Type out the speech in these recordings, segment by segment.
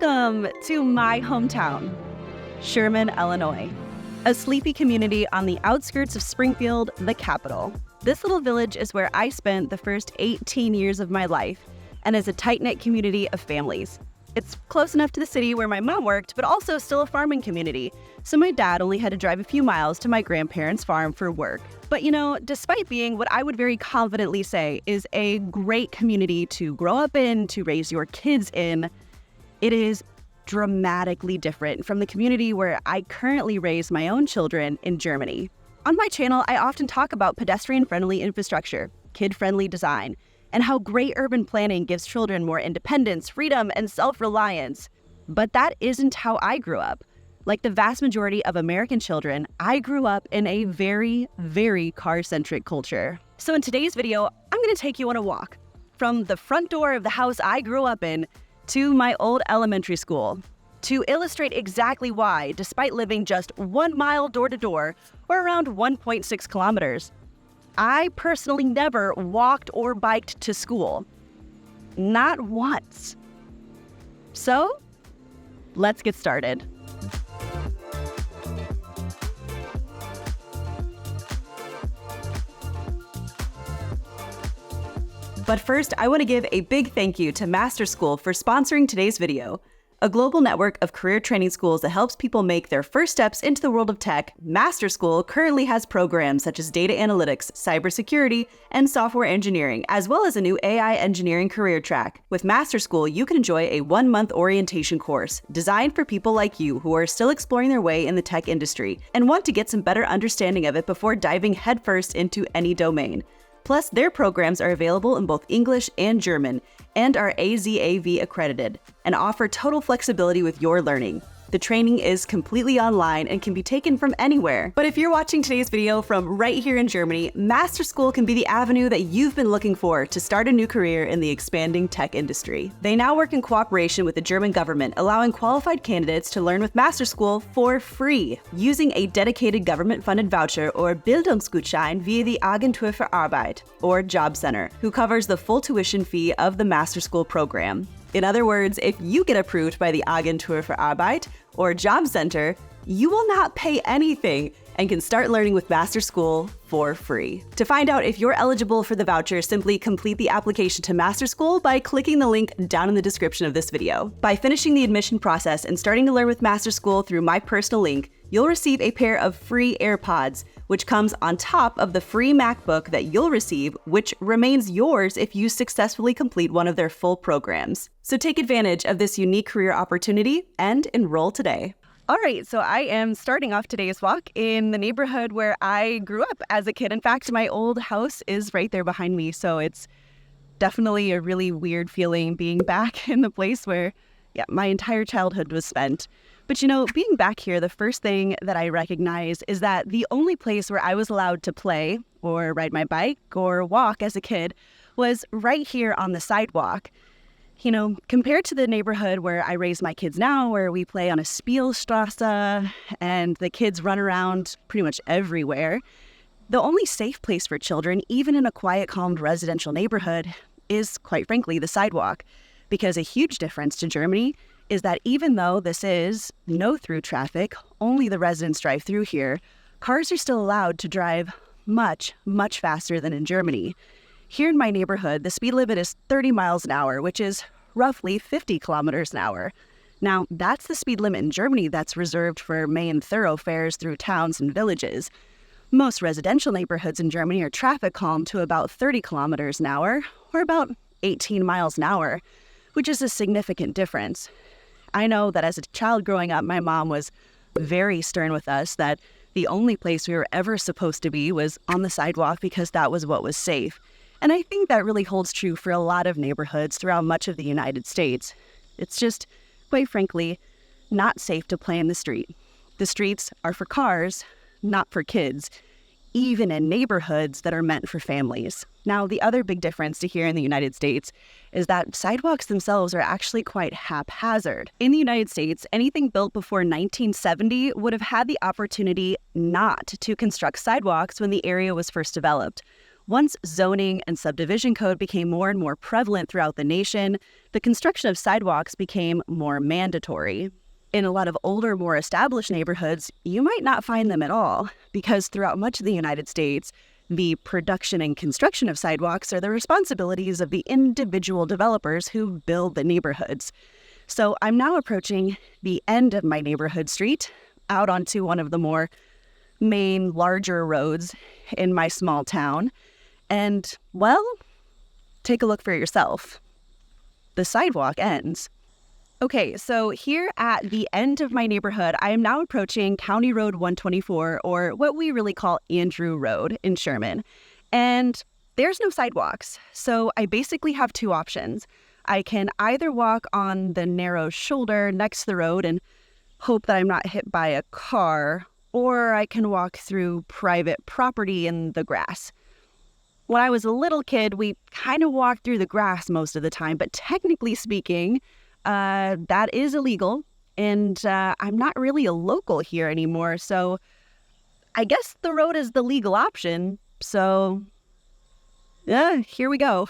Welcome to my hometown, Sherman, Illinois, a sleepy community on the outskirts of Springfield, the capital. This little village is where I spent the first 18 years of my life and is a tight-knit community of families. It's close enough to the city where my mom worked, but also still a farming community, so my dad only had to drive a few miles to my grandparents' farm for work. But despite being what I would very confidently say is a great community to grow up in, to raise your kids in, it is dramatically different from the community where I currently raise my own children in Germany. On my channel, I often talk about pedestrian-friendly infrastructure, kid-friendly design, and how great urban planning gives children more independence, freedom, and self-reliance. But that isn't how I grew up. Like the vast majority of American children, I grew up in a very, very car-centric culture. So in today's video, I'm going to take you on a walk from the front door of the house I grew up in to my old elementary school to illustrate exactly why, despite living just 1 mile door-to-door, or around 1.6 kilometers, I personally never walked or biked to school. Not once. So, let's get started. But first, I want to give a big thank you to Master School for sponsoring today's video. A global network of career training schools that helps people make their first steps into the world of tech, Master School currently has programs such as data analytics, cybersecurity, and software engineering, as well as a new AI engineering career track. With Master School, you can enjoy a 1-month orientation course designed for people like you who are still exploring their way in the tech industry and want to get some better understanding of it before diving headfirst into any domain. Plus, their programs are available in both English and German and are AZAV accredited and offer total flexibility with your learning. The training is completely online and can be taken from anywhere. But if you're watching today's video from right here in Germany, Master School can be the avenue that you've been looking for to start a new career in the expanding tech industry. They now work in cooperation with the German government, allowing qualified candidates to learn with Master School for free, using a dedicated government-funded voucher or Bildungsgutschein via the Agentur für Arbeit, or Job Center, who covers the full tuition fee of the Master School program. In other words, if you get approved by the Agentur für Arbeit or Job Center, you will not pay anything and can start learning with Master School for free. To find out if you're eligible for the voucher, simply complete the application to Master School by clicking the link down in the description of this video. By finishing the admission process and starting to learn with Master School through my personal link, you'll receive a pair of free AirPods, which comes on top of the free MacBook that you'll receive, which remains yours if you successfully complete one of their full programs. So take advantage of this unique career opportunity and enroll today. All right, so I am starting off today's walk in the neighborhood where I grew up as a kid. In fact, my old house is right there behind me, so it's definitely a really weird feeling being back in the place where, my entire childhood was spent. But being back here, the first thing that I recognize is that the only place where I was allowed to play or ride my bike or walk as a kid was right here on the sidewalk. Compared to the neighborhood where I raise my kids now, where we play on a Spielstraße and the kids run around pretty much everywhere, the only safe place for children, even in a quiet, calm residential neighborhood, is, quite frankly, the sidewalk. Because a huge difference to Germany is that even though this is no through traffic, only the residents drive through here, cars are still allowed to drive much, much faster than in Germany. Here in my neighborhood, the speed limit is 30 miles an hour, which is roughly 50 kilometers an hour. Now, that's the speed limit in Germany that's reserved for main thoroughfares through towns and villages. Most residential neighborhoods in Germany are traffic calmed to about 30 kilometers an hour, or about 18 miles an hour, which is a significant difference. I know that as a child growing up, my mom was very stern with us that the only place we were ever supposed to be was on the sidewalk because that was what was safe. And I think that really holds true for a lot of neighborhoods throughout much of the United States. It's just, quite frankly, not safe to play in the street. The streets are for cars, not for kids, even in neighborhoods that are meant for families. Now, the other big difference to here in the United States is that sidewalks themselves are actually quite haphazard. In the United States, anything built before 1970 would have had the opportunity not to construct sidewalks when the area was first developed. Once zoning and subdivision code became more and more prevalent throughout the nation, the construction of sidewalks became more mandatory. In a lot of older, more established neighborhoods, you might not find them at all, because throughout much of the United States, the production and construction of sidewalks are the responsibilities of the individual developers who build the neighborhoods. So I'm now approaching the end of my neighborhood street, out onto one of the more main, larger roads in my small town. And, well, take a look for yourself. The sidewalk ends. Okay, so here at the end of my neighborhood, I am now approaching County Road 124, or what we really call Andrew Road in Sherman. And there's no sidewalks, so I basically have two options. I can either walk on the narrow shoulder next to the road and hope that I'm not hit by a car, or I can walk through private property in the grass. When I was a little kid, we kind of walked through the grass most of the time, but technically speaking, that is illegal, and I'm not really a local here anymore, so I guess the road is the legal option, so yeah, here we go.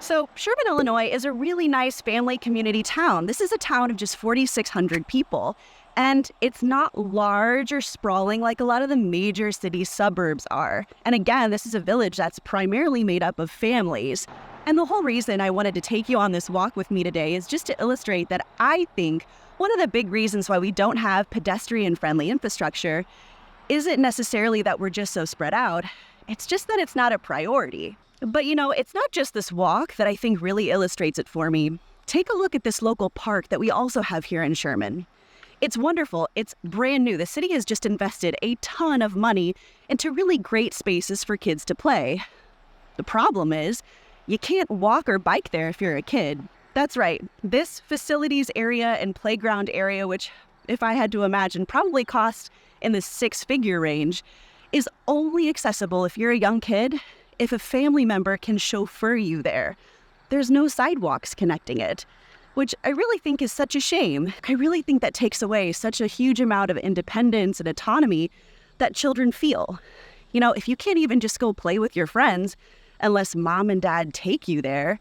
So Sherman, Illinois is a really nice family community town. This is a town of just 4,600 people, and it's not large or sprawling like a lot of the major city suburbs are. And again, this is a village that's primarily made up of families. And the whole reason I wanted to take you on this walk with me today is just to illustrate that I think one of the big reasons why we don't have pedestrian-friendly infrastructure isn't necessarily that we're just so spread out. It's just that it's not a priority. But it's not just this walk that I think really illustrates it for me. Take a look at this local park that we also have here in Sherman. It's wonderful. It's brand new. The city has just invested a ton of money into really great spaces for kids to play. The problem is, you can't walk or bike there if you're a kid. That's right. This facilities area and playground area, which, if I had to imagine, probably cost in the six-figure range, is only accessible if you're a young kid, if a family member can chauffeur you there. There's no sidewalks connecting it, which I really think is such a shame. I really think that takes away such a huge amount of independence and autonomy that children feel. If you can't even just go play with your friends unless mom and dad take you there,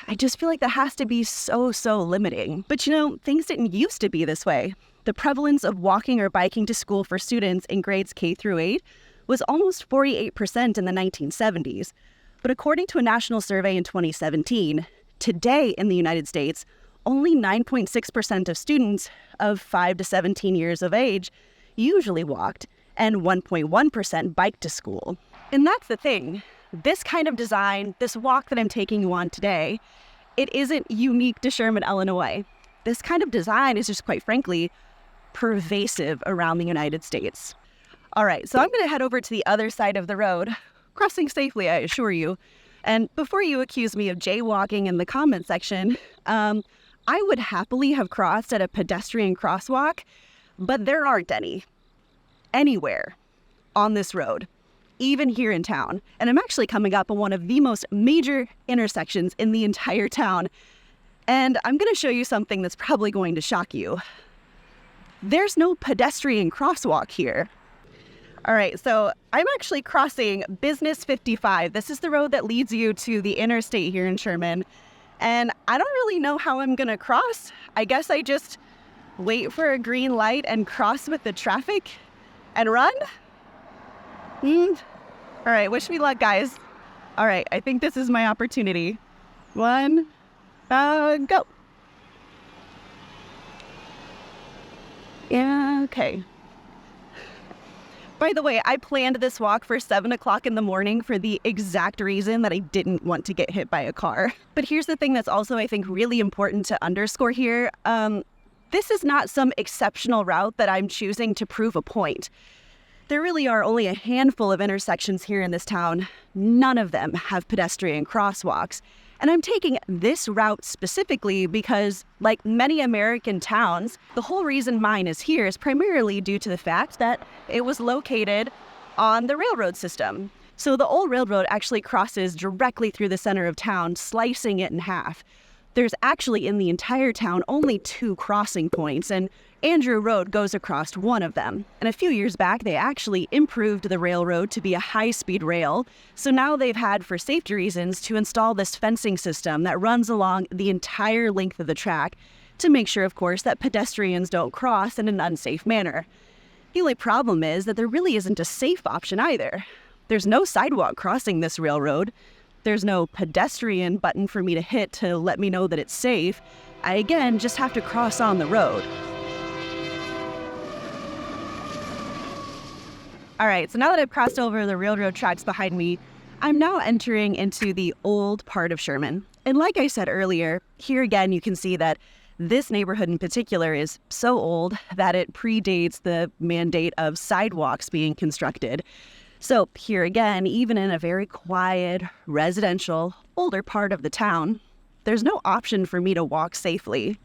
I just feel like that has to be so limiting. But things didn't used to be this way. The prevalence of walking or biking to school for students in grades K through 8 was almost 48% in the 1970s. But according to a national survey in 2017, today in the United States, only 9.6% of students of 5 to 17 years of age usually walked, and 1.1% biked to school. And that's the thing. This kind of design, this walk that I'm taking you on today, it isn't unique to Sherman, Illinois. This kind of design is just, quite frankly, pervasive around the United States. All right, so I'm going to head over to the other side of the road, crossing safely, I assure you. And before you accuse me of jaywalking in the comment section, I would happily have crossed at a pedestrian crosswalk, but there aren't any anywhere on this road, even here in town. And I'm actually coming up on one of the most major intersections in the entire town. And I'm going to show you something that's probably going to shock you. There's no pedestrian crosswalk here. All right, so I'm actually crossing Business 55. This is the road that leads you to the interstate here in Sherman. And I don't really know how I'm going to cross. I guess I just wait for a green light and cross with the traffic and run? All right, wish me luck, guys. All right, I think this is my opportunity. 1, go. Yeah, okay. By the way, I planned this walk for 7 o'clock in the morning for the exact reason that I didn't want to get hit by a car. But here's the thing that's also, I think, really important to underscore here. This is not some exceptional route that I'm choosing to prove a point. There really are only a handful of intersections here in this town. None of them have pedestrian crosswalks. And I'm taking this route specifically because, like many American towns, the whole reason mine is here is primarily due to the fact that it was located on the railroad system. So the old railroad actually crosses directly through the center of town, slicing it in half. There's actually in the entire town only 2 crossing points, and Andrew Road goes across one of them. And a few years back, they actually improved the railroad to be a high-speed rail. So now they've had, for safety reasons, to install this fencing system that runs along the entire length of the track to make sure, of course, that pedestrians don't cross in an unsafe manner. The only problem is that there really isn't a safe option either. There's no sidewalk crossing this railroad. There's no pedestrian button for me to hit to let me know that it's safe. I, again, just have to cross on the road. All right, so now that I've crossed over the railroad tracks behind me, I'm now entering into the old part of Sherman. And like I said earlier, here again you can see that this neighborhood in particular is so old that it predates the mandate of sidewalks being constructed. So here again, even in a very quiet, residential, older part of the town, there's no option for me to walk safely.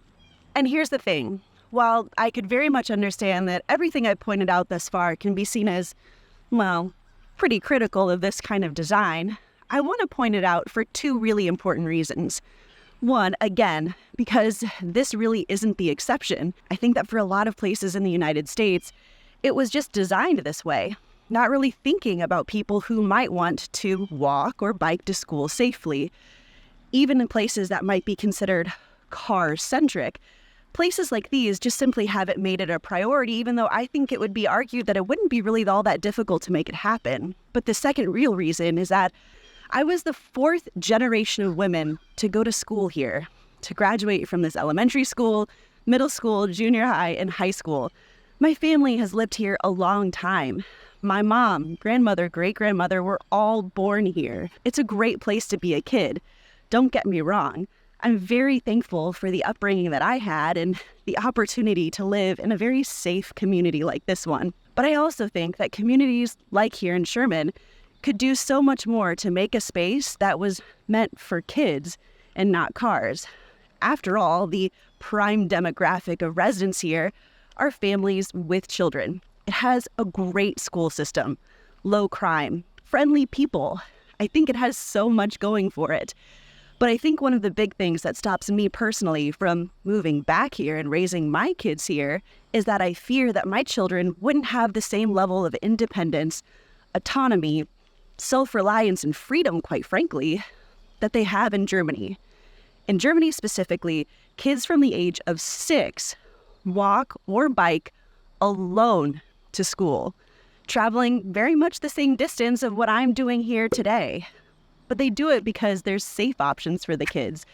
And here's the thing. While I could very much understand that everything I've pointed out thus far can be seen as, well, pretty critical of this kind of design, I want to point it out for 2 really important reasons. One, again, because this really isn't the exception. I think that for a lot of places in the United States, it was just designed this way, not really thinking about people who might want to walk or bike to school safely. Even in places that might be considered car-centric, places like these just simply haven't made it a priority, even though I think it would be argued that it wouldn't be really all that difficult to make it happen. But the second real reason is that I was the 4th generation of women to go to school here, to graduate from this elementary school, middle school, junior high, and high school. My family has lived here a long time. My mom, grandmother, great-grandmother were all born here. It's a great place to be a kid. Don't get me wrong. I'm very thankful for the upbringing that I had and the opportunity to live in a very safe community like this one. But I also think that communities like here in Sherman could do so much more to make a space that was meant for kids and not cars. After all, the prime demographic of residents here are families with children. It has a great school system, low crime, friendly people. I think it has so much going for it. But I think one of the big things that stops me personally from moving back here and raising my kids here is that I fear that my children wouldn't have the same level of independence, autonomy, self-reliance, and freedom, quite frankly, that they have in Germany. In Germany specifically, kids from the age of 6 walk or bike alone to school, traveling very much the same distance of what I'm doing here today. But they do it because there's safe options for the kids.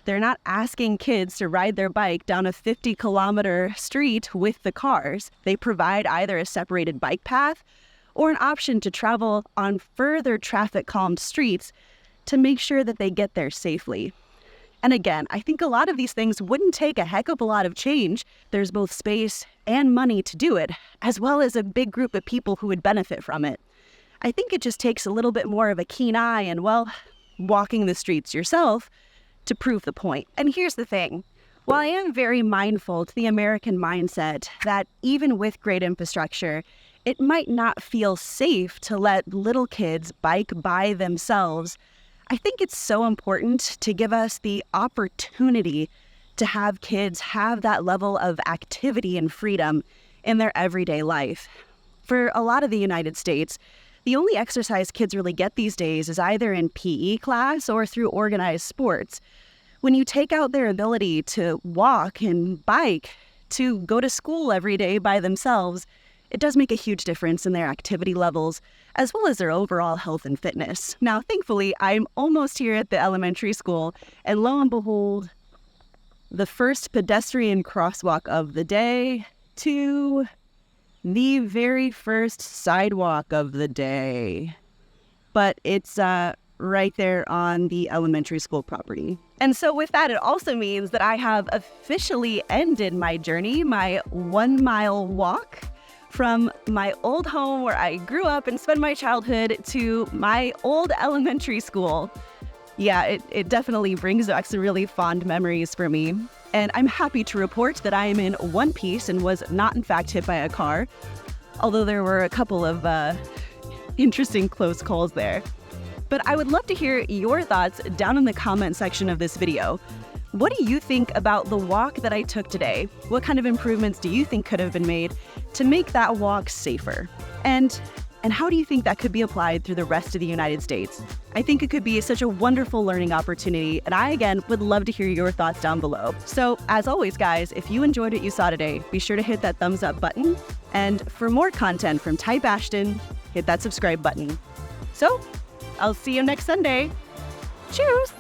They're not asking kids to ride their bike down a 50-kilometer street with the cars. They provide either a separated bike path or an option to travel on further traffic-calmed streets to make sure that they get there safely. And again, I think a lot of these things wouldn't take a heck of a lot of change. There's both space and money to do it, as well as a big group of people who would benefit from it. I think it just takes a little bit more of a keen eye and, well, walking the streets yourself to prove the point. And here's the thing. While I am very mindful to the American mindset that even with great infrastructure, it might not feel safe to let little kids bike by themselves, I think it's so important to give us the opportunity to have kids have that level of activity and freedom in their everyday life. For a lot of the United States, the only exercise kids really get these days is either in PE class or through organized sports. When you take out their ability to walk and bike, to go to school every day by themselves, it does make a huge difference in their activity levels, as well as their overall health and fitness. Now, thankfully, I'm almost here at the elementary school, and lo and behold, the first pedestrian crosswalk of the day to the very first sidewalk of the day. But it's right there on the elementary school property. And so with that, it also means that I have officially ended my journey, my 1-mile walk from my old home where I grew up and spent my childhood to my old elementary school. Yeah, it definitely brings back some really fond memories for me. And I'm happy to report that I am in one piece and was not in fact hit by a car, although there were a couple of interesting close calls there. But I would love to hear your thoughts down in the comment section of this video. What do you think about the walk that I took today? What kind of improvements do you think could have been made to make that walk safer? And how do you think that could be applied through the rest of the United States? I think it could be such a wonderful learning opportunity, and I, again, would love to hear your thoughts down below. So, as always, guys, if you enjoyed what you saw today, be sure to hit that thumbs up button. And for more content from Type Ashton, hit that subscribe button. So, I'll see you next Sunday. Cheers!